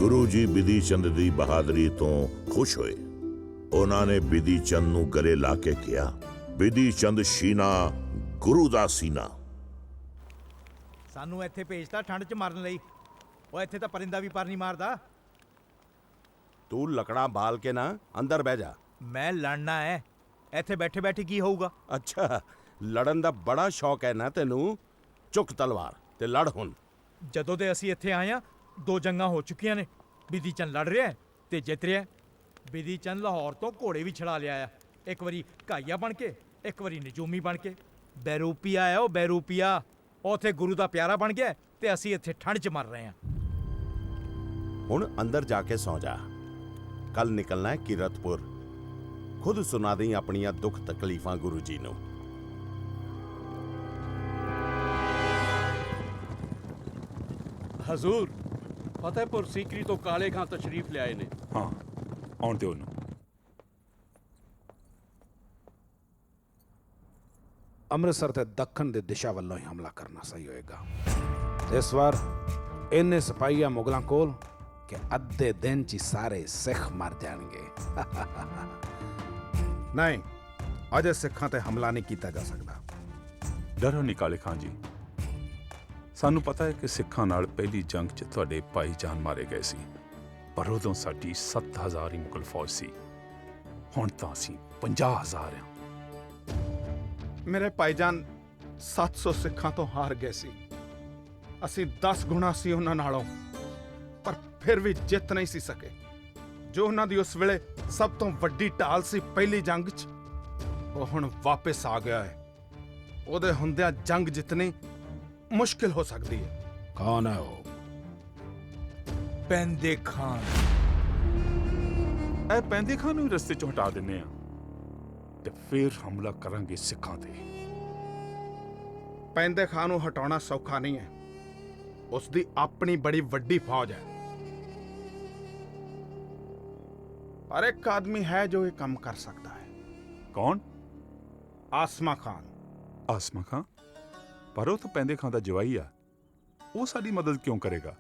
गुरु जी बिधि चंद दी बहादुरी तो खुश होए। उन्होंने बिधि चंद नूं गले ला के कहा, बिधि चंद शीना गुरु दा सीना। सानू इत्थे भेजता ठंड च मारन लई। ओए इत्थे तां परिंदा भी पर नहीं मारदा। तू लकड़ा बाल के ना अंदर बह जा। मैं लड़ना है, इत्थे बैठे बैठे की होऊगा। अच्छा, लड़न दा बड़ा शौक है ना तेनू? चुक तलवार ते लड़ हुण। ਜਦੋਂ ਦੇ ਅਸੀਂ ਇੱਥੇ ਆਏ ਆ, 2 ਜੰਗਾਂ ਹੋ ਚੁੱਕੀਆਂ ਨੇ। ਬਿਧੀ ਚੰਦ ਲੜ ਰਿਹਾ ਤੇ ਜਿੱਤ ਰਿਹਾ। ਬਿਧੀ ਚੰਦ ਲਾਹੌਰ ਤੋਂ ਘੋੜੇ ਵੀ ਛੜਾ ਲਿਆ ਆ। ਇੱਕ ਵਾਰੀ ਘਾਈਆ ਬਣ ਕੇ, ਇੱਕ ਵਾਰੀ ਨਜੂਮੀ ਬਣ ਕੇ। ਬੈਰੂਪੀਆ ਹੈ ਉਹ, ਬੈਰੂਪੀਆ। ਉੱਥੇ ਗੁਰੂ ਦਾ ਪਿਆਰਾ ਬਣ ਗਿਆ ਤੇ ਅਸੀਂ ਇੱਥੇ ਠੰਡ 'ਚ ਮਰ ਰਹੇ ਆ। हुण अंदर जाके सौ जा। कल निकलना है कीरतपुर। खुद सुना दी अपनियां दुख तकलीफां गुरु जी नूं। हजूर, फतेहपुर सीकरी तो काले खां तशरीफ ले आए ने। हाँ, आउण दिओ उन्होंने। ਅੰਮ੍ਰਿਤਸਰ ਤੇ ਦੱਖਣ ਦੇ ਦਿਸ਼ਾ ਵੱਲੋਂ ਹੀ ਹਮਲਾ ਕਰਨਾ ਸਹੀ ਹੋਏਗਾ। ਇਸ ਵਾਰ ਇੰਨੇ ਸਿਪਾਹੀਆਂ ਮੁਗਲਾਂ ਕੋਲ ਕਿ ਅੱਧੇ ਦਿਨ 'ਚ ਹੀ ਸਾਰੇ ਸਿੱਖ ਮਰ ਜਾਣਗੇ। ਨਹੀਂ, ਅਜੇ ਸਿੱਖਾਂ ਤੇ ਹਮਲਾ ਨਹੀਂ ਕੀਤਾ ਜਾ ਸਕਦਾ। ਡਰੋ ਨਹੀਂ ਕਾਲੇ ਖਾਂ ਜੀ, ਸਾਨੂੰ ਪਤਾ ਹੈ ਕਿ ਸਿੱਖਾਂ ਨਾਲ ਪਹਿਲੀ ਜੰਗ 'ਚ ਤੁਹਾਡੇ ਭਾਈ ਜਾਨ ਮਾਰੇ ਗਏ ਸੀ, ਪਰ ਉਦੋਂ ਸਾਡੀ 7000 ਹੀ ਮੁਗਲ ਫੌਜ ਸੀ। ਹੁਣ ਤਾਂ ਅਸੀਂ 50000 ਹਾਂ। ਮੇਰੇ ਭਾਈਜਾਨ 700 ਸਿੱਖਾਂ ਤੋਂ ਹਾਰ ਗਏ ਸੀ। ਅਸੀਂ 10 ਗੁਣਾ ਸੀ ਉਹਨਾਂ ਨਾਲੋਂ, ਪਰ ਫਿਰ ਵੀ ਜਿੱਤ ਨਹੀਂ ਸੀ ਸਕੇ। ਜੋ ਉਹਨਾਂ ਦੀ ਉਸ ਵੇਲੇ ਸਭ ਤੋਂ ਵੱਡੀ ਢਾਲ ਸੀ ਪਹਿਲੀ ਜੰਗ 'ਚ, ਉਹ ਹੁਣ ਵਾਪਸ ਆ ਗਿਆ ਹੈ। ਉਹਦੇ ਹੁੰਦਿਆਂ ਜੰਗ ਜਿੱਤਣੀ ਮੁਸ਼ਕਿਲ ਹੋ ਸਕਦੀ ਹੈ। ਕੌਣ ਹੈ ਉਹ? ਪੈਂਦੇ ਖਾਨ। ਇਹ ਪੈਂਦੇ ਖਾਨ ਨੂੰ ਰਸਤੇ 'ਚੋਂ ਹਟਾ ਦਿੰਦੇ ਆ ਤੇ ਫਿਰ ਹਮਲਾ ਕਰਾਂਗੇ ਸਿੱਖਾਂ ਤੇ। ਪੈਂਦੇ ਖਾਨ ਨੂੰ ਹਟਾਉਣਾ ਸੌਖਾ ਨਹੀਂ ਹੈ। ਉਸ ਦੀ ਆਪਣੀ ਬੜੀ ਵੱਡੀ ਫੌਜ ਹੈ, ਪਰ ਇੱਕ ਆਦਮੀ ਹੈ ਜੋ ਇਹ ਕੰਮ ਕਰ ਸਕਦਾ ਹੈ। ਕੌਣ? ਆਸਮਾ ਖਾਨ। ਆਸਮਾ ਖਾਂ? ਪਰ ਉਹ ਤਾਂ ਪੈਂਦੇ ਖਾਂ ਦਾ ਜਵਾਈ ਆ, ਉਹ ਸਾਡੀ ਮਦਦ ਕਿਉਂ ਕਰੇਗਾ?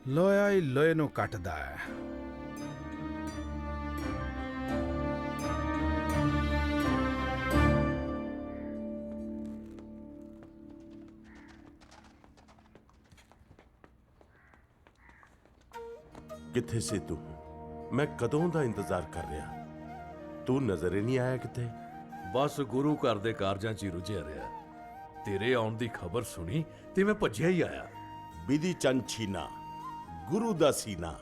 ਲੋਹਾ ਹੀ ਲੋਹੇ ਨੂੰ ਕੱਟਦਾ ਹੈ। किथे से तू? मैं कदों दा इंतजार कर रहा, तू नजर ही नहीं आया किथे। बस गुरु घर दे कारजां च ही रुझिया रहा। तेरे आउण दी खबर सुनी ते मैं भज्जिया ही आया। बिधि चंद छीना गुरु दा सीना।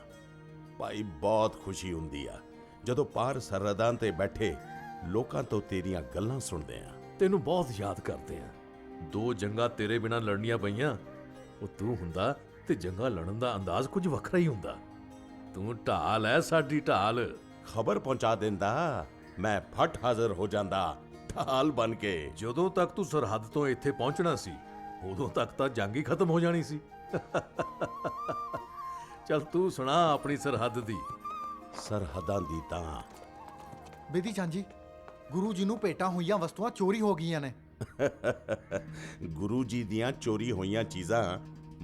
भाई बहुत खुशी हुंदी आ जदों पार सरहदां ते बैठे लोकां तो तेरियां गल्लां सुणदे आ। तेनू बहुत याद करते हैं। 2 जंगां तेरे बिना लड़नियां पईयां। ਉਹ तू हुंदा ते जंगां लड़न दा अंदाज कुछ वखरा ही हुंदा। तू ढाल है साडी ढाल। खबर पहुंचा देंदा, मैं फट हाजिर हो जांदा ढाल बन के। ਜਦੋਂ ਤੱਕ ਤੂੰ ਸਰਹੱਦ ਤੋਂ ਇੱਥੇ ਪਹੁੰਚਣਾ ਸੀ, ਉਦੋਂ ਤੱਕ ਤਾਂ ਜੰਗ ਹੀ ਖਤਮ ਹੋ ਜਾਣੀ ਸੀ। ਚੱਲ ਤੂੰ ਸੁਣਾ ਆਪਣੀ ਸਰਹੱਦ ਦੀ। ਸਰਹੱਦਾਂ ਦੀ ਤਾਂ ਬਿਧੀ ਚੰਦ ਜੀ, ਗੁਰੂ ਜੀ ਨੂੰ ਭੇਟਾਂ ਹੋਈਆਂ ਵਸਤੂਆਂ ਚੋਰੀ ਹੋ ਗਈਆਂ ਨੇ। ਗੁਰੂ ਜੀ ਦੀਆਂ ਚੋਰੀ ਹੋਈਆਂ ਚੀਜ਼ਾਂ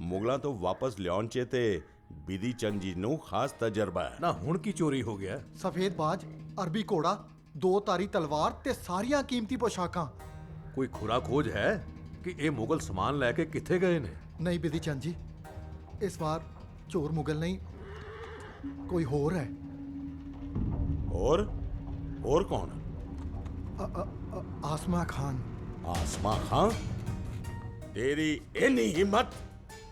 ਮੁਗਲਾਂ ਤੋਂ ਵਾਪਸ ਲਿਆਉਣ 'ਚ ਤੇ ਬਿਧੀ ਚੰਦ ਜੀ ਨੂੰ ਖਾਸ ਤਜਰਬਾ ਹੈ। ਨਾ ਹੁਣ ਕੀ ਚੋਰੀ ਹੋ ਗਿਆ? ਸਫੇਦ ਬਾਜ, ਅਰਬੀ ਘੋੜਾ, 2 ਤਾਰੀ ਤਲਵਾਰ ਤੇ ਸਾਰੀਆਂ ਕੀਮਤੀ ਪੋਸ਼ਾਕਾਂ। ਕੋਈ ਖੁਰਾ ਖੋਜ ਹੈ ਕਿ ਇਹ ਮੁਗਲ ਸਮਾਨ ਲੈ ਕੇ ਕਿੱਥੇ ਗਏ ਨੇ? ਨਹੀਂ ਬਿਧੀ ਚੰਦ ਜੀ, ਇਸ ਵਾਰ ਚੋਰ ਮੁਗਲ ਨਹੀਂ, ਕੋਈ ਹੋਰ ਹੈ। ਹੋਰ ਕੌਣ? ਆਸਮਾ ਖਾਨ। आसमा खां? तेरी इन्नी हिम्मत?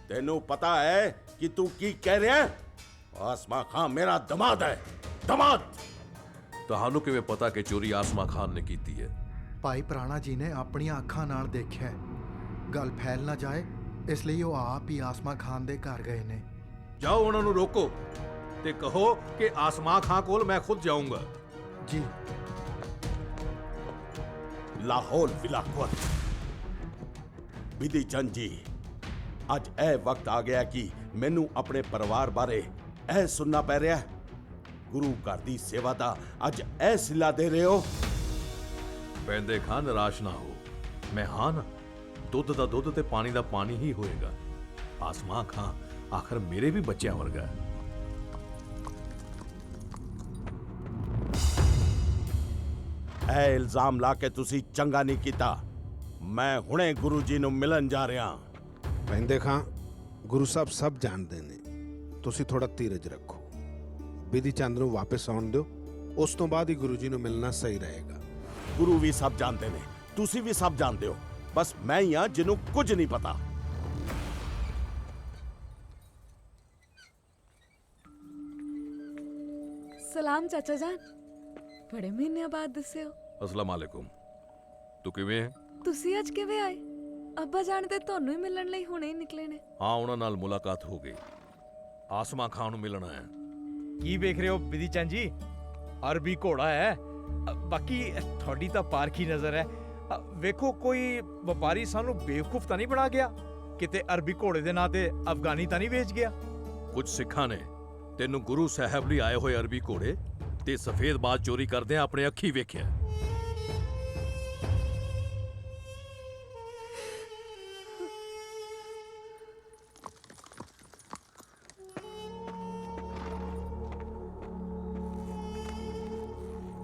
तेनू पता है कि तू की कह रहा है? आसमा खां मेरा दमाद है, दमाद। ਤੁਹਾਨੂੰ ਕਿਵੇਂ ਪਤਾ ਕਿ ਚੋਰੀ ਆਸਮਾ ਖਾਨ ਨੇ ਕੀਤੀ ਹੈ? ਭਾਈ ਪ੍ਰਾਣਾ ਜੀ ਨੇ ਆਪਣੀਆਂ ਅੱਖਾਂ ਨਾਲ ਦੇਖਿਆ। ਗੱਲ ਫੈਲ ਨਾ ਜਾਏ ਇਸ ਲਈ ਉਹ ਆਪ ਹੀ ਆਸਮਾ ਖਾਨ ਦੇ ਘਰ ਗਏ ਨੇ। ਜਾਓ ਉਹਨਾਂ ਨੂੰ ਰੋਕੋ ਤੇ ਕਹੋ ਕਿ ਆਸਮਾ ਖਾਨ ਕੋਲ ਮੈਂ ਖੁਦ ਜਾਊਂਗਾ। ਜੀ। लाहौल विलाकुत। बिधि चंद जी, अज ए वक्त आ गया कि मैनू अपने परिवार बारे ए सुनना पै रहा है। गुरु घर दी सेवा दा अज ए सिला दे रहे हो। ਪੈਂਦੇ ਖਾਂ ਨਿਰਾਸ਼ ਨਾ ਹੋ। ਮੈਂ ਹਾਂ ਨਾ, ਦੁੱਧ ਦਾ ਦੁੱਧ ਤੇ ਪਾਣੀ ਦਾ ਪਾਣੀ ਹੀ ਹੋਏਗਾ। ਆਸਮਾ ਖਾਂ ਆਖਰ ਮੇਰੇ ਵੀ ਬੱਚਿਆਂ ਵਰਗਾ ਹੈ। ਇਹ ਇਲਜ਼ਾਮ ਲਾ ਕੇ ਤੁਸੀਂ ਚੰਗਾ ਨਹੀਂ ਕੀਤਾ। ਮੈਂ ਹੁਣੇ ਗੁਰੂ ਜੀ ਨੂੰ ਮਿਲਣ ਜਾ ਰਿਹਾ। ਪੈਂਦੇ ਖਾਂ ਗੁਰੂ ਸਾਹਿਬ ਸਭ ਜਾਣਦੇ ਨੇ, ਤੁਸੀਂ ਥੋੜਾ ਧੀਰਜ ਰੱਖੋ। ਬਿਧੀ ਚੰਦ ਨੂੰ ਵਾਪਸ ਆਉਣ ਦਿਓ, ਉਸ ਤੋਂ ਬਾਅਦ ਹੀ ਗੁਰੂ ਜੀ ਨੂੰ ਮਿਲਣਾ ਸਹੀ ਰਹੇਗਾ। ਗੁਰੂ ਵੀ ਸਭ ਜਾਣਦੇ ਨੇ, ਤੁਸੀਂ ਵੀ ਸਭ ਜਾਣਦੇ ਹੋ, ਬਸ ਮੈਂ ਹੀ ਹਾਂ ਜਿਹਨੂੰ ਕੁਝ ਨਹੀਂ ਪਤਾ। ਸਲਾਮ ਚਾਚਾ ਜਾਨ, ਬੜੇ ਮਹੀਨਿਆਂ ਬਾਅਦ ਦੱਸਿਓ। ਅਸਲਾਮ ਅਲੈਕੁਮ। ਤੂੰ ਕਿਵੇਂ ਹੈ? ਤੁਸੀਂ ਅੱਜ ਕਿਵੇਂ ਆਏ? ਅੱਬਾ ਜਾਨ ਤੇ ਤੁਹਾਨੂੰ ਹੀ ਮਿਲਣ ਲਈ ਹੁਣੇ ਹੀ ਨਿਕਲੇ ਨੇ। ਹਾਂ, ਉਹਨਾਂ ਨਾਲ ਮੁਲਾਕਾਤ ਹੋ ਗਈ। ਆਸਮਾ ਖਾਨ ਨੂੰ ਮਿਲਣਾ ਹੈ। ਕੀ ਵੇਖ ਰਹੇ ਹੋ ਬਿਧੀ ਚੰਦ ਜੀ? ਅਰਬੀ ਘੋੜਾ ਹੈ। ਬਾਕੀ ਤੁਹਾਡੀ ਤਾਂ ਪਾਰਖੀ ਨਜ਼ਰ ਹੈ। ਵੇਖੋ ਕੋਈ ਵਪਾਰੀ ਸਾਨੂੰ ਬੇਵਕੂਫ ਤਾਂ ਨਹੀਂ ਬਣਾ ਗਿਆ? ਕਿਤੇ ਅਰਬੀ ਘੋੜੇ ਦੇ ਨਾਂ ਤੇ ਅਫਗਾਨੀ ਤਾਂ ਨਹੀਂ ਵੇਚ ਗਿਆ? ਕੁਝ ਸਿੱਖਾਂ ਨੇ ਤੈਨੂੰ ਗੁਰੂ ਸਾਹਿਬ ਲਈ ਆਏ ਹੋਏ ਅਰਬੀ ਘੋੜੇ ਤੇ ਸਫੇਦ ਬਾਜ ਚੋਰੀ ਕਰਦਿਆਂ ਆਪਣੇ ਅੱਖੀ ਵੇਖਿਆ।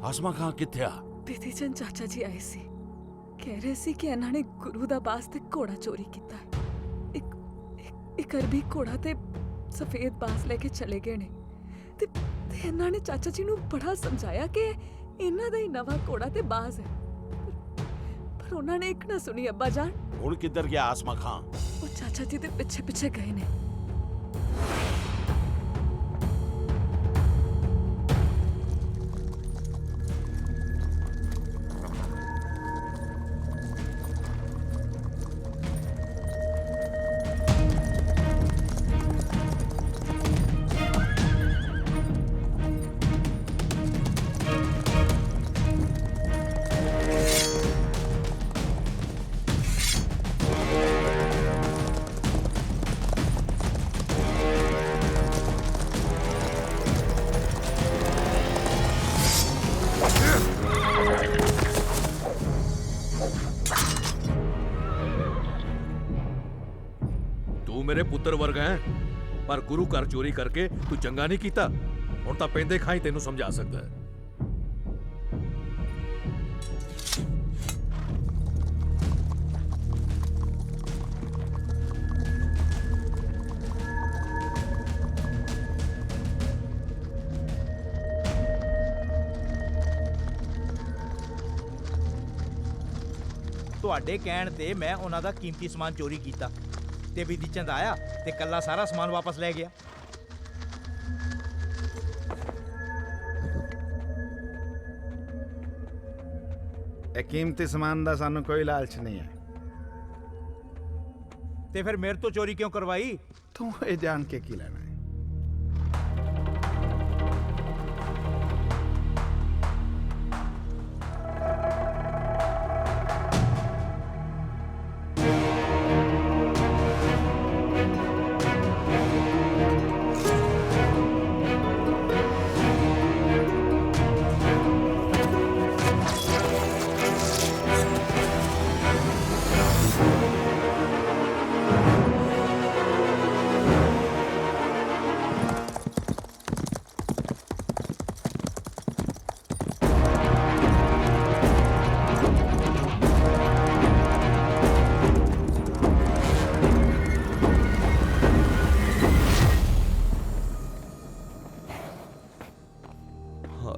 ਆਸਮਾ ਖਾਂ ਕਿੱਥੇ ਆ? ਬਿਧੀ ਚੰਦ ਚਾਚਾ ਜੀ ਆਏ ਸੀ, ਕਹਿ ਰਹੇ ਸੀ ਕਿ ਇਹਨਾਂ ਨੇ ਗੁਰੂ ਦਾ ਬਾਸ ਤੇ ਘੋੜਾ ਚੋਰੀ ਕੀਤਾ ਹੈ। ਇੱਕ ਅਰਬੀ ਘੋੜਾ ਤੇ ਸਫੇਦ ਬਾਸ ਲੈ ਕੇ ਚਲੇ ਗਏ ਨੇ ਤੇ ਇਹਨਾਂ ਨੇ ਚਾਚਾ ਜੀ ਨੂੰ ਬੜਾ ਸਮਝਾਇਆ ਕਿ ਇਹਨਾਂ ਦਾ ਹੀ ਨਵਾਂ ਘੋੜਾ ਤੇ ਬਾਜ਼ ਹੈ, ਪਰ ਉਹਨਾਂ ਨੇ ਇੱਕ ਨਾ ਸੁਣੀ। ਅੱਬਾ ਜਾਨ, ਹੁਣ ਕਿੱਧਰ ਗਿਆ ਆਸਮਾ ਖਾਂ? ਉਹ ਚਾਚਾ ਜੀ ਦੇ ਪਿੱਛੇ ਪਿੱਛੇ ਗਏ ਨੇ। ਤੂੰ ਮੇਰੇ ਪੁੱਤਰ ਵਰਗਾ ਹੈ, ਪਰ ਗੁਰੂ ਘਰ ਚੋਰੀ ਕਰਕੇ ਤੂੰ ਚੰਗਾ ਨਹੀਂ ਕੀਤਾ। ਹੁਣ ਤਾਂ ਪੈਂਦੇ ਖਾਂ ਹੀ ਤੈਨੂੰ ਸਮਝਾ ਸਕਦਾ ਹੈ। ਤੁਹਾਡੇ ਕਹਿਣ ਤੇ ਮੈਂ ਉਹਨਾਂ ਦਾ ਕੀਮਤੀ ਸਮਾਨ ਚੋਰੀ ਕੀਤਾ ਤੇ ਬਿਧੀ ਚੰਦ ਆਇਆ ਤੇ ਕੱਲਾ ਸਾਰਾ ਸਮਾਨ ਵਾਪਸ ਲੈ ਗਿਆ। ਇਹ ਕੀਮਤੀ ਸਮਾਨ ਦਾ ਸਾਨੂੰ ਕੋਈ ਲਾਲਚ ਨਹੀਂ ਹੈ। ਤੇ ਫਿਰ ਮੇਰੇ ਤੋਂ ਚੋਰੀ ਕਿਉਂ ਕਰਵਾਈ? ਤੂੰ ਇਹ ਜਾਣ ਕੇ ਕੀ ਲੈਣਾ ਹੈ?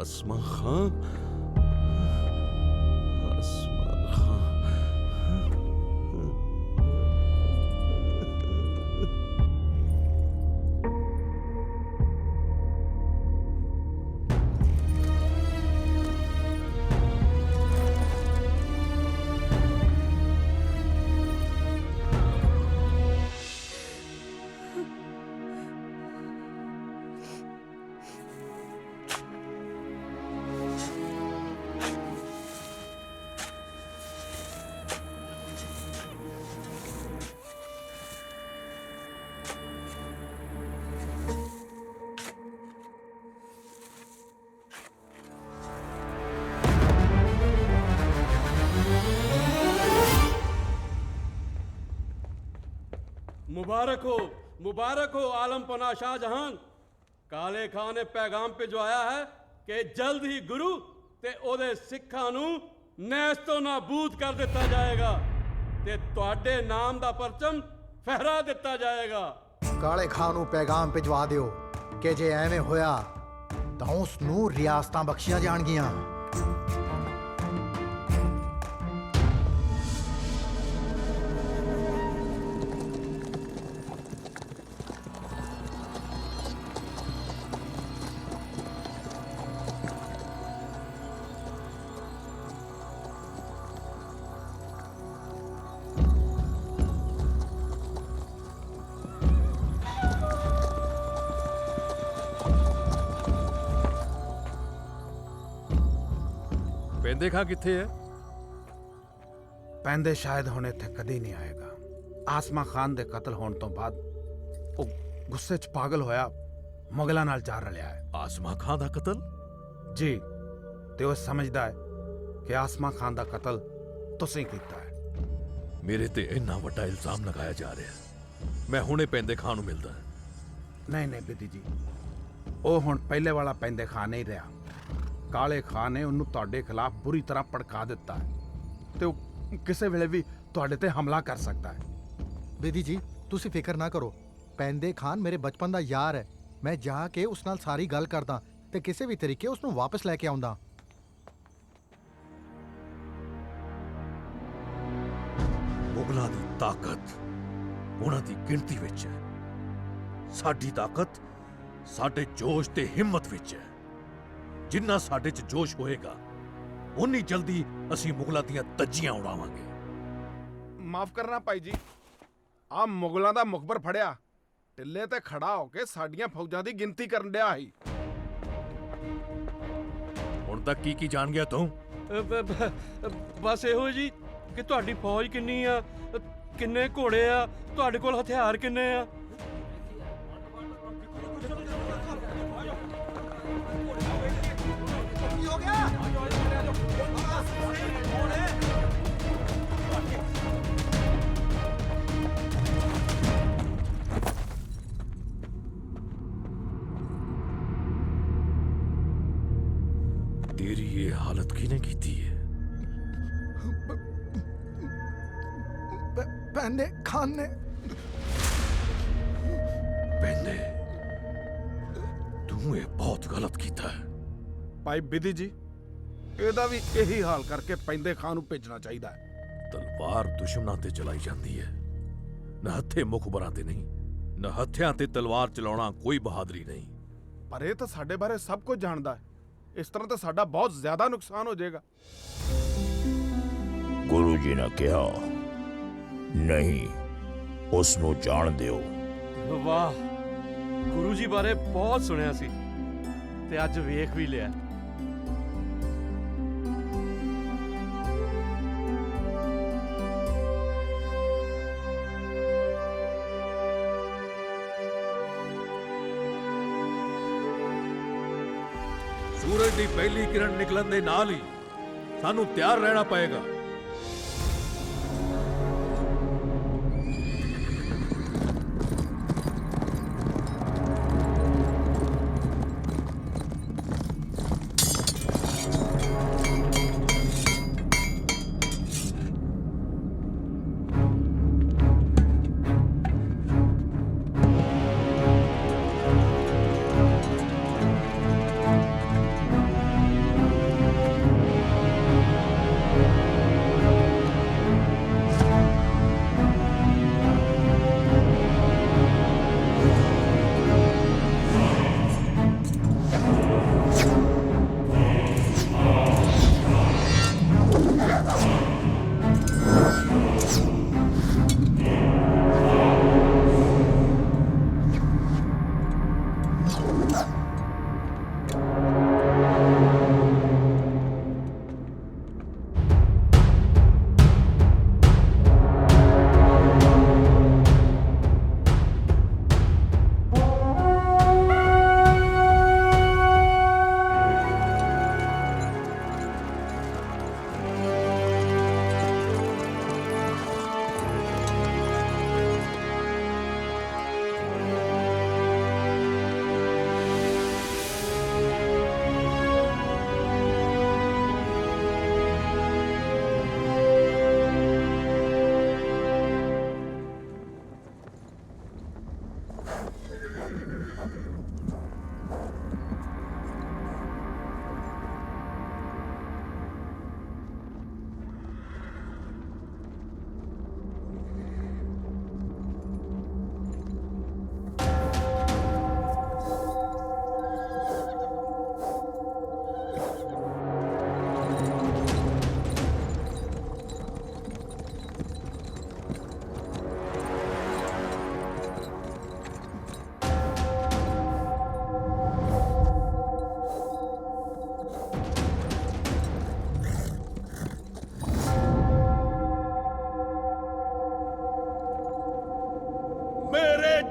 आसमा खां, आसमा खां। मुबारक हो मुबारक हो आलमपना शाहजहां। काले खां ने पैगाम भिजवाया है कि जल्द ही गुरु ते ओदे सिखां नू नैस तो नाबूद कर दिता जाएगा ते तुहाडे नाम दा परचम फहरा दिता जाएगा। ਕਾਲੇ ਖਾਨ ਨੂੰ ਪੈਗਾਮ ਭਿਜਵਾ ਦਿਓ ਕਿ ਜੇ ਐਵੇਂ ਹੋਇਆ ਤਾਂ ਉਸ ਨੂੰ ਰਿਆਸਤਾਂ ਬਖਸ਼ੀਆਂ ਜਾਣਗੀਆਂ। ਪੈਂਦੇ ਖਾਂ ਕਿੱਥੇ ਹੈ? ਪੈਂਦੇ ਸ਼ਾਇਦ ਹੁਣ ਇੱਥੇ ਕਦੇ ਨਹੀਂ ਆਏਗਾ। ਆਸਮਾ ਖਾਨ ਦੇ ਕਤਲ ਹੋਣ ਤੋਂ ਬਾਅਦ ਉਹ ਗੁੱਸੇ 'ਚ ਪਾਗਲ ਹੋਇਆ ਮੁਗਲਾਂ ਨਾਲ ਜਾ ਰਲਿਆ ਹੈ। ਆਸਮਾ ਖਾਂ ਦਾ ਕਤਲ? ਜੀ, ਤੇ ਉਹ ਸਮਝਦਾ ਹੈ ਕਿ ਆਸਮਾ ਖਾਨ ਦਾ ਕਤਲ ਤੁਸੀਂ ਕੀਤਾ ਹੈ। ਮੇਰੇ ਤੇ ਇੰਨਾ ਵੱਡਾ ਇਲਜ਼ਾਮ ਲਗਾਇਆ ਜਾ ਰਿਹਾ ਹੈ। ਮੈਂ ਹੁਣੇ ਪੈਂਦੇ ਖਾਂ ਨੂੰ ਮਿਲਦਾ। ਨਹੀਂ ਨਹੀਂ ਬੇਦੀ ਜੀ, ਉਹ ਹੁਣ ਪਹਿਲੇ ਵਾਲਾ ਪੈਂਦੇ ਖਾਨ ਨਹੀਂ ਰਿਹਾ। ਕਾਲੇ ਖਾਨ ਨੇ ਉਹਨੂੰ ਤੁਹਾਡੇ ਖਿਲਾਫ ਬੁਰੀ ਤਰ੍ਹਾਂ ਭੜਕਾ ਦਿੱਤਾ ਹੈ ਤੇ ਉਹ ਕਿਸੇ ਵੇਲੇ ਵੀ ਤੁਹਾਡੇ ਤੇ ਹਮਲਾ ਕਰ ਸਕਦਾ ਹੈ। ਬੇਦੀ ਜੀ ਤੁਸੀਂ ਫਿਕਰ ਨਾ ਕਰੋ, ਪੈਂਦੇ ਖਾਨ ਮੇਰੇ ਬਚਪਨ ਦਾ ਯਾਰ ਹੈ। ਮੈਂ ਜਾ ਕੇ ਉਸ ਨਾਲ ਸਾਰੀ ਗੱਲ ਕਰਦਾ ਤੇ ਕਿਸੇ ਵੀ ਤਰੀਕੇ ਉਸ ਨੂੰ ਵਾਪਸ ਲੈ ਕੇ ਆਉਂਦਾ। ਮੁਗਲਾਂ ਦੀ ਤਾਕਤ ਉਹਨਾਂ ਦੀ ਗਿਣਤੀ ਵਿੱਚ ਹੈ। ਸਾਡੀ ਤਾਕਤ ਸਾਡੇ ਜੋਸ਼ ਤੇ ਹਿੰਮਤ ਵਿੱਚ ਹੈ। ਜਿੰਨਾ ਸਾਡੇ 'ਚ ਜੋਸ਼ ਹੋਏਗਾ ਉਨੀ ਜਲਦੀ ਅਸੀਂ ਮੁਗਲਾਂ ਦੀਆਂ ਤੱਜੀਆਂ ਉਡਾਵਾਂਗੇ। ਮਾਫ ਕਰਨਾ ਭਾਈ ਜੀ, ਆ ਮੁਗਲਾਂ ਦਾ ਮੁਖਬਰ ਫੜਿਆ ਟਿੱਲੇ ਤੇ ਖੜਾ ਹੋ ਕੇ ਸਾਡੀਆਂ ਫੌਜਾਂ ਦੀ ਗਿਣਤੀ ਕਰਨ ਡਿਆ ਸੀ। ਹੁਣ ਤੱਕ ਕੀ ਜਾਣ ਗਿਆ ਤੂੰ? ਬਸ ਇਹੋ ਜੀ ਕਿ ਤੁਹਾਡੀ ਫੌਜ ਕਿੰਨੀ ਆ, ਕਿੰਨੇ ਘੋੜੇ ਆ, ਤੁਹਾਡੇ ਕੋਲ ਹਥਿਆਰ ਕਿੰਨੇ ਆ। तेरी ये हालत किने की थी है? ਪੈਂਦੇ ਖਾਨ ਨੇ। ਪੈਂਦੇ, ਤੂੰ ਇਹ ਬਹੁਤ ਗਲਤ ਕੀਤਾ ਹੈ। ਭਾਈ ਬਿਧੀ ਜੀ, ਇਹਦਾ ਵੀ ਇਹੀ ਹਾਲ ਕਰਕੇ ਪੈਂਦੇ ਖਾਨ ਨੂੰ ਭੇਜਣਾ ਚਾਹੀਦਾ ਹੈ। ਤਲਵਾਰ ਦੁਸ਼ਮਣਾਂ ਤੇ ਚਲਾਈ ਜਾਂਦੀ ਹੈ, ਨਹੱਥੇ ਮੁਖਬਰਾਂ ਤੇ ਨਹੀਂ। ਨਹੱਥਿਆਂ ਤੇ ਤਲਵਾਰ ਚਲਾਉਣਾ ਕੋਈ ਬਹਾਦਰੀ ਨਹੀਂ। ਪਰ ਇਹ ਤਾਂ ਸਾਡੇ ਬਾਰੇ ਸਭ ਕੁਝ ਜਾਣਦਾ ਹੈ। ਇਸ ਤਰ੍ਹਾਂ ਤਾਂ ਸਾਡਾ ਬਹੁਤ ਜ਼ਿਆਦਾ ਨੁਕਸਾਨ ਹੋ ਜਾਏਗਾ। ਗੁਰੂ ਜੀ ਨੇ ਕਿਹਾ ਨਹੀਂ, ਉਸ ਨੂੰ ਜਾਣ ਦਿਓ। ਵਾਹ, ਗੁਰੂ ਜੀ ਬਾਰੇ ਬਹੁਤ ਸੁਣਿਆ ਸੀ ਤੇ ਅੱਜ ਵੇਖ ਵੀ ਲਿਆ। ਸੂਰਜ ਦੀ ਪਹਿਲੀ ਕਿਰਨ ਨਿਕਲਣ ਦੇ ਨਾਲ ਹੀ ਸਾਨੂੰ ਤਿਆਰ ਰਹਿਣਾ ਪਏਗਾ।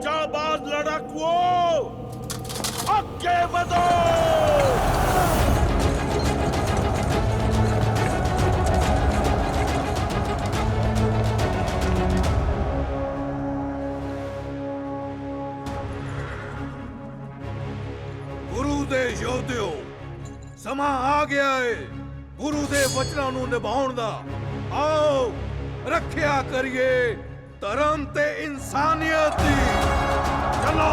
जाबाज लड़ाकुओं, आगे बढ़ो। ਗੁਰੂ ਦੇ ਯੋਧਿਓ, ਸਮਾਂ ਆ ਗਿਆ ਏ ਗੁਰੂ ਦੇ ਵਚਨਾਂ ਨੂੰ ਨਿਭਾਉਣ ਦਾ। ਆਓ ਰੱਖਿਆ ਕਰੀਏ ਧਰਮ ਤੇ ਇਨਸਾਨੀਅਤ ਦੀ। ਚਲੋ।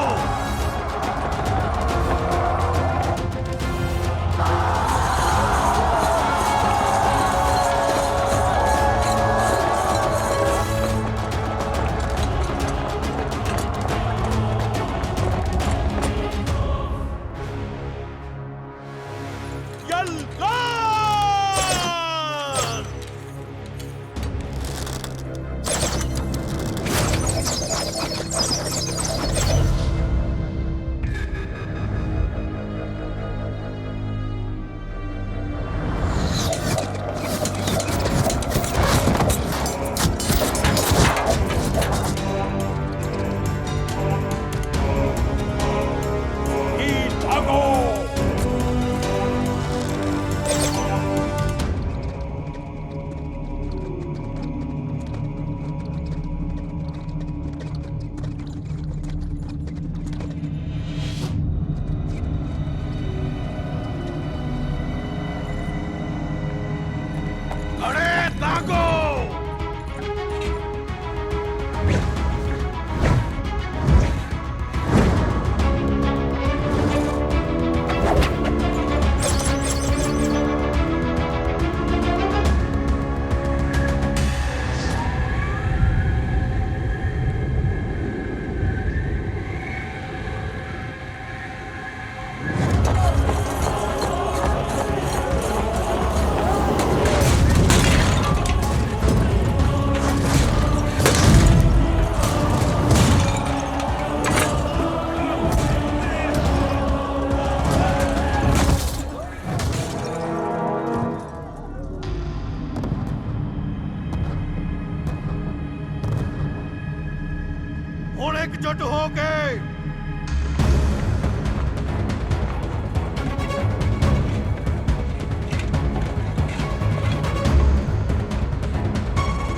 ਹੁਣ ਇਕਜੁੱਟ ਹੋ ਕੇ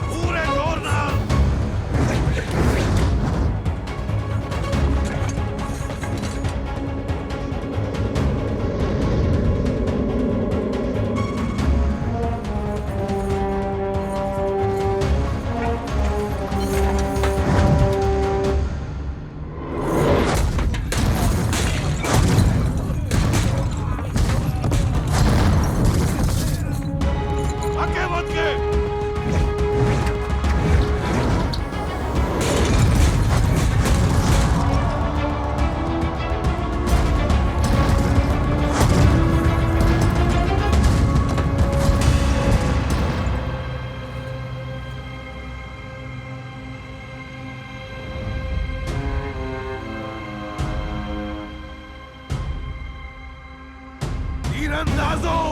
ਪੂਰੇ ਜ਼ੋਰ ਨਾਲ ਅੱਗੇ ਵੱਧ ਕੇ तीरंदाजों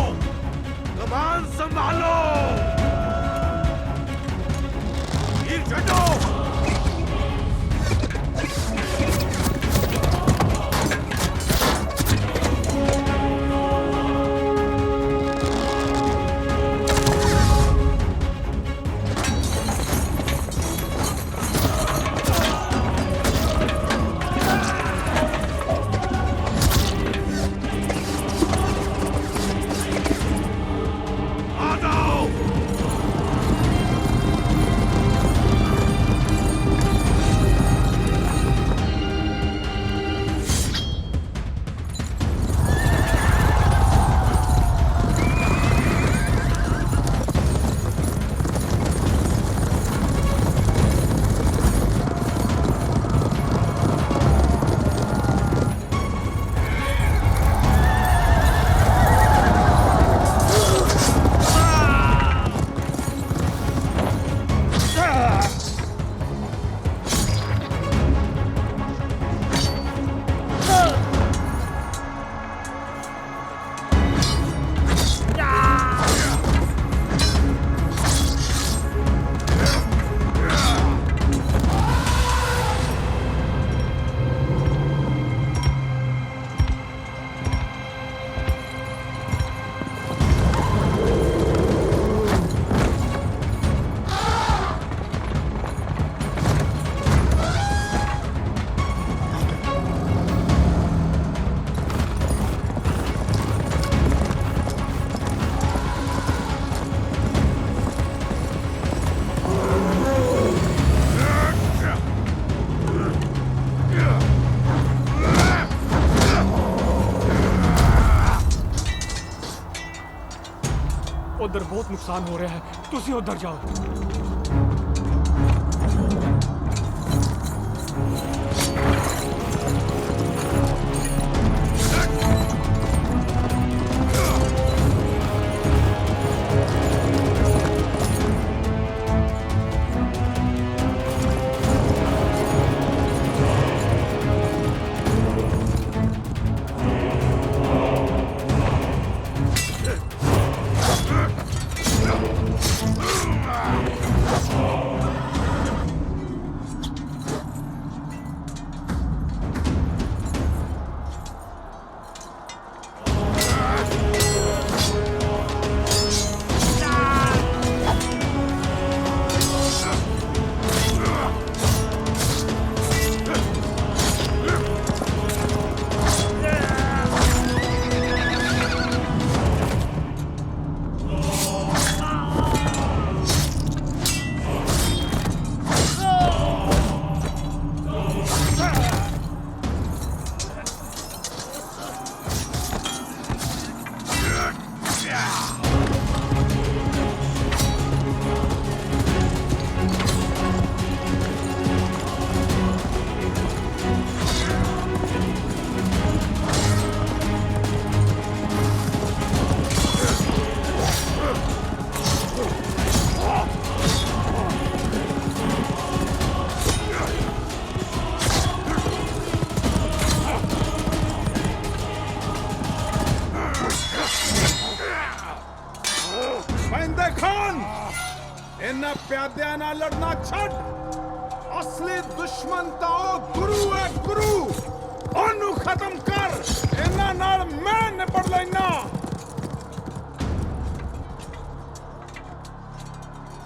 कमान संभालो तीर छटो आ जाओ ਨੁਕਸਾਨ ਹੋ ਰਿਹਾ ਹੈ, ਤੁਸੀਂ ਉੱਧਰ ਜਾਓ। ਪੈਂਦੇ ਖਾਨ ਇਹਨਾਂ ਪਿਆਦਿਆਂ ਨਾਲ ਲੜਨਾ ਛੱਡ। ਅਸਲੀ ਦੁਸ਼ਮਣ ਤਾਂ ਉਹ ਗੁਰੂ ਹੈ, ਗੁਰੂ। ਉਹਨੂੰ ਖਤਮ ਕਰ। ਇਹਨਾਂ ਨਾਲ ਮੈਂ ਨਿਬੜ ਲੈਣਾ।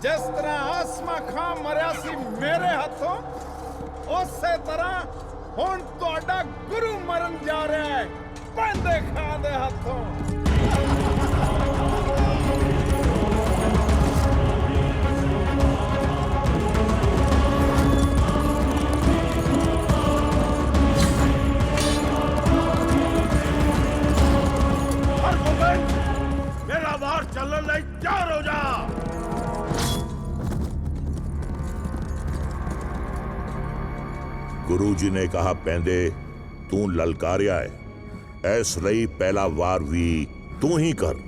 ਜਿਸ ਤਰ੍ਹਾਂ ਆਸਮਾ ਖਾਂ ਮਰਿਆ ਸੀ ਮੇਰੇ ਹੱਥੋਂ, ਉਸੇ ਤਰ੍ਹਾਂ ਹੁਣ ਤੁਹਾਡਾ ਗੁਰੂ ਮਰਨ ਜਾ ਰਿਹਾ ਹੈ ਪੈਂਦੇ ਖਾਂ ਦੇ ਹੱਥੋਂ। मेरा वार चलने ਲਈ ਤਿਆਰ ਹੋ ਜਾ। ਗੁਰੂ ਜੀ ਨੇ ਕਹਾ ਪੈਂਦੇ ਤੂੰ ਲਲਕਾਰਿਆ ਹੈ, ਇਸ ਲਈ ਪਹਿਲਾ ਵਾਰ ਵੀ ਤੂੰ ਹੀ ਕਰ।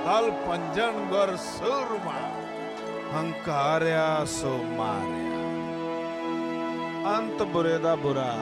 ਦਲ ਪੰਜਨ ਗੁਰ ਸੂਰਮਾ, ਹੰਕਾਰਿਆ ਸੋ ਮਾਰਿਆ। ਅੰਤ ਬੁਰੇ ਦਾ ਬੁਰਾ।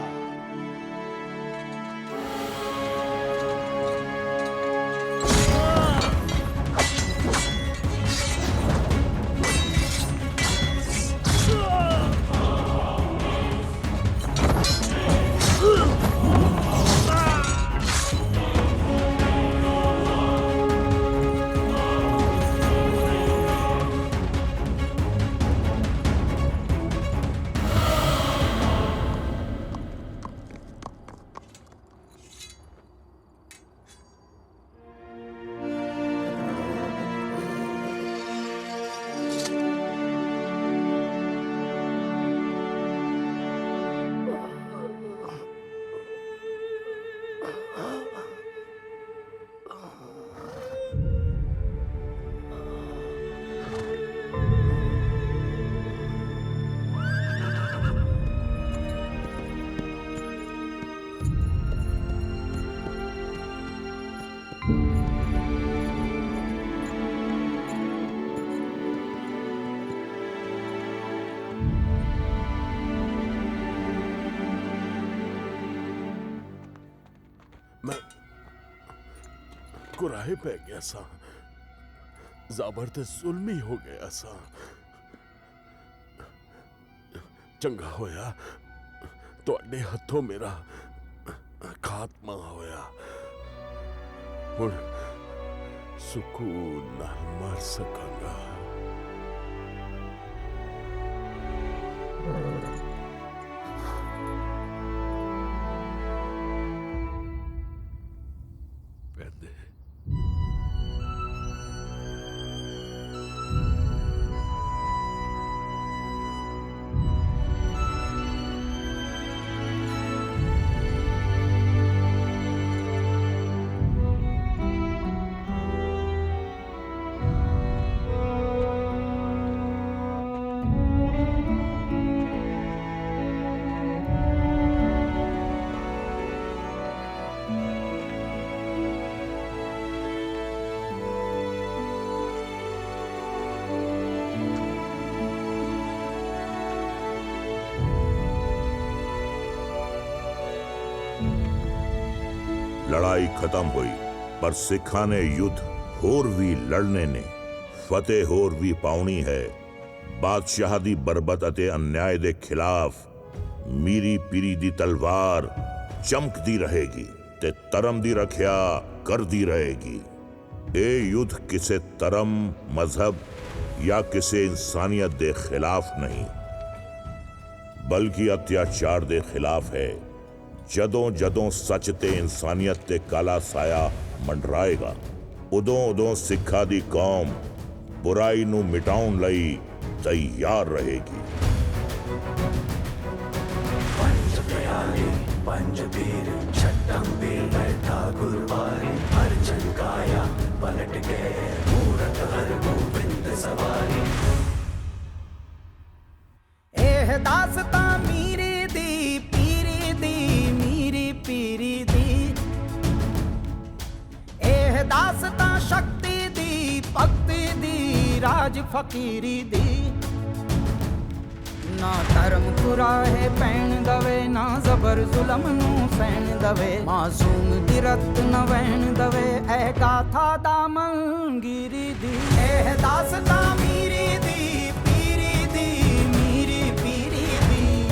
ਕੁਰਾਹੇ ਪੈ ਗਿਆ ਸਾਂ। ਜ਼ਾਬਰ ਤੇ ਜ਼ੁਲਮੀ ਹੋ ਗਿਆ ਸਾਂ। ਚੰਗਾ ਹੋਇਆ ਤੁਹਾਡੇ ਹੱਥੋਂ ਮੇਰਾ ਖਾਤਮਾ ਹੋਇਆ। ਹੁਣ ਸਕੂਨ ਨਾਲ ਮਰ ਸਕਾਂਗਾ। ਪੈਂਦੇ ਲੜਾਈ ਖਤਮ ਹੋਈ, ਪਰ ਸਿੱਖਾਂ ਨੇ ਯੁੱਧ ਹੋਰ ਵੀ ਲੜਨੇ ਨੇ। ਫਤਿਹ ਹੋਰ ਵੀ ਪਾਉਣੀ ਹੈ। ਬਾਦਸ਼ਾਹ ਦੀ ਬਰਬਤ ਅਤੇ ਅਨਿਆਏ ਦੇ ਖਿਲਾਫ ਮੀਰੀ ਪੀਰੀ ਦੀ ਤਲਵਾਰ ਚਮਕਦੀ ਰਹੇਗੀ ਤੇ ਧਰਮ ਦੀ ਰੱਖਿਆ ਕਰਦੀ ਰਹੇਗੀ। ਇਹ ਯੁੱਧ ਕਿਸੇ ਧਰਮ, ਮਜ਼ਹਬ ਜਾਂ ਕਿਸੇ ਇਨਸਾਨੀਅਤ ਦੇ ਖਿਲਾਫ ਨਹੀਂ, ਬਲਕਿ ਅਤਿਆਚਾਰ ਦੇ ਖਿਲਾਫ ਹੈ। ਜਦੋਂ ਜਦੋਂ ਸੱਚ ਤੇ ਇਨਸਾਨੀਅਤ ਤੇ ਕਾਲਾ ਸਾਇਆ ਮੰਡਰਾਏਗਾ, ਉਦੋਂ ਸਿੱਖਾਂ ਦੀ ਕੌਮ ਬੁਰਾਈ ਨੂੰ ਮਿਟਾਉਣ ਲਈ ਤਿਆਰ ਰਹੇਗੀ। ਪੰਜ ਪਿਆਰੇ ਪੰਜ ਵੀਰ ਛੱਟੰਬੀਰ ਬੈਠਾ ਗੁਰਵਾਰੀ ਹਰ ਚੰਕਾਇਆ ਪਲਟ ਗਏ ਮੂਰਤ ਹਰ ਗੋਬਿੰਦ ਸਵਾਰੀ। ਇਹ ਦਾਸਤਾਂ ਮੀਰੀ ਦੀ ਪੀਰੀ ਦੀ ਮੀਰੀ ਪੀਰੀ ਦੀ। ਇਹ ਦਾਸਤਾਂ ਸ਼ਕਤੀ ਦੀ ਭਗਤੀ ਦੀ ਰਾਜ ਫਕੀਰੀ ਦੀ। ਨਾ ਧਰਮ ਕੁਰਾਹੇ ਪੈਣ ਦਵੇ, ਨਾ ਜ਼ਬਰ ਜ਼ੁਲਮ ਨੂੰ ਸਹਿਣ ਦਵੇ। ਮਾਸੂਮ ਦੀ ਰਤ ਨ ਵਹਿਣ ਦਵੇ, ਇਹ ਗਾਥਾ ਦਾ ਮੰਗੀਰੀ ਦੀ। ਇਹ ਦਾਸਤਾਂ ਮੀਰੀ ਦੀ ਪੀਰੀ ਦੀ ਮੀਰੀ ਪੀਰੀ ਦੀ।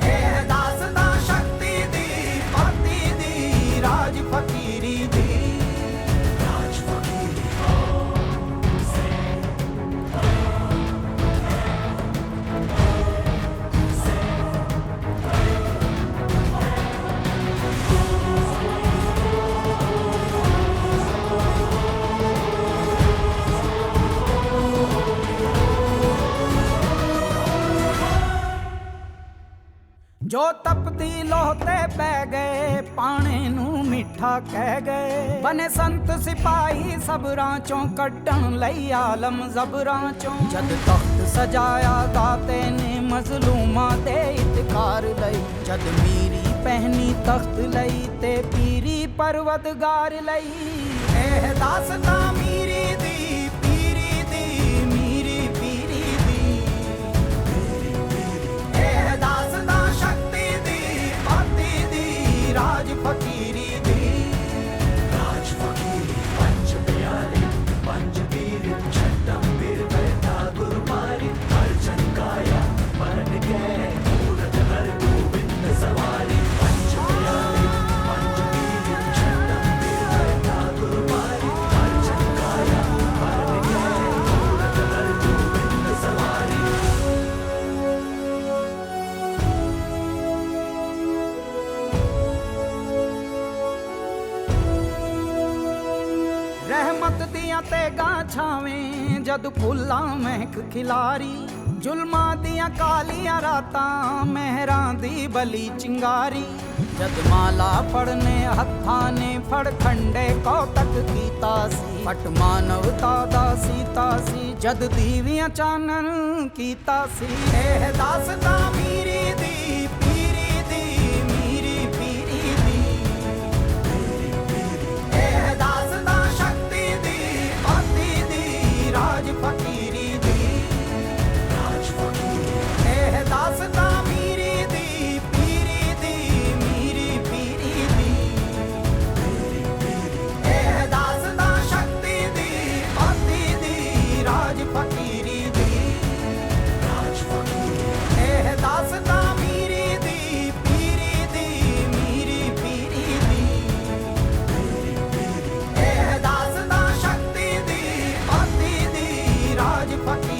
ਇਹ ਦਾਸਤਾਂ ਸ਼ਕਤੀ ਦੀ ਭਗਤੀ ਦੀ ਰਾਜ ਫਕੀਰੀ ਦੀ। ਰਾਜ ਫਕੀਰੀ ਜੋ ਤਪਦੀ ਲੋਹ ਤੇ ਪੈ ਗਏ, ਪਾਣੇ ਨੂੰ ਮਿੱਠਾ ਕਹਿ ਗਏ। ਬਨੇ ਸੰਤ ਸਿਪਾਹੀ ਸਬਰਾਂ ਚੋਂ ਕੱਢਣ ਲਈ ਆਲਮ ਜ਼ਬਰਾਂ ਚੋਂ। ਜਦ ਤਖਤ ਸਜਾਇਆ ਦਾਤੇ ਨੇ ਮਜ਼ਲੂਮਾਂ ਦੇ ਇਤਕਾਰ ਲਈ। ਜਦ ਮੀਰੀ ਪਹਿਨੀ ਤਖਤ ਲਈ ਤੇ ਪੀਰੀ ਪਰਵਤਗਾਰ ਲਈ। ਇਹ ਦਾਸਤਾਂ ਮੀਰੀ ਦੀ ਪੀਰੀ ਦੀ ਮੀਰੀ ਪੀਰੀ ਦੀ। ਇਹ ਦਾਸਤਾਂ ਸ਼ਕਤੀ ਦੀ ਭਗਤੀ ਦੀ ਰਾਜ ਫਕੀਰੀ ਦੀ। ਰਾਜ ਫਕੀਰੀ ਪੰਜ ਪਿਆਰੇ ਪੰਜ ਵੀਰ ਛੱਟੰਬੀਰ ਬੈਠਾ ਗੁਰਵਾਰੀ ਹਰ ਚੰਕਾਇਆ ਪਲਟ ਗਏ ਮੂਰਤ ਹਰ ਗੋਬਿੰਦ ਸਵਾਰੀ। ਪੰਜ ਪਿਆਰੇ ਪੰਜ ਵੀਰ ਛੱਟੰਬੀਰ ਬੈਠਾ ਗੁਰਵਾਰੀ ਹਰ ਚੰਕਾਇਆ ਪਲਟ ਗਏ ਮੂਰਤ ਹਰ ਗੋਬਿੰਦ ਸਵਾਰੀ। ਰਹਿਮਤ ਦੀਆਂ ਤੇਗਾਂ ਛਾਵੇਂ ਜਦ ਫੁੱਲਾਂ ਮਹਿਕ ਖਿਲਾਰੀ। ਜ਼ੁਲਮਾਂ ਦੀਆਂ ਕਾਲੀਆਂ ਰਾਤਾਂ ਮਹਿਰਾਂ ਦੀ ਬਲੀ ਚਿੰਗਾਰੀ। ਜਦ ਮਾਲਾ ਫੜਨੇ ਹੱਥਾਂ ਨੇ ਫੜ ਖੰਡੇ ਕੌਤਕ ਕੀਤਾ ਸੀ। ਫਟ ਮਾਨਵਤਾ ਦਾ ਸੀਤਾ ਸੀ ਜਦ ਦੀਵੀਆਂ ਚਾਨਣ ਕੀਤਾ ਸੀ। ਇਹ ਦਾਸਤਾਂ ਮੀਰੀ ਦੀ ਪੀਰੀ ਦੀ ਮੀਰੀ ਪੀਰੀ ਦੀ। ਇਹ ਦਾਸਤਾਂ ਸ਼ਕਤੀ ਦੀ ਭਗਤੀ ਦੀ ਰਾਜ ਫਕੀਰੀ ਦੀ। ਰਾਜ ਫਕੀਰੀ ਇਹ ਦਾਸਤਾਂ ਮੀਰੀ ਦੀ ਪੀਰੀ ਦੀ ਮੀਰੀ ਪੀਰੀ ਦੀ। ਇਹ ਦਾਸਤਾਂ ਸ਼ਕਤੀ ਦੀ फकीर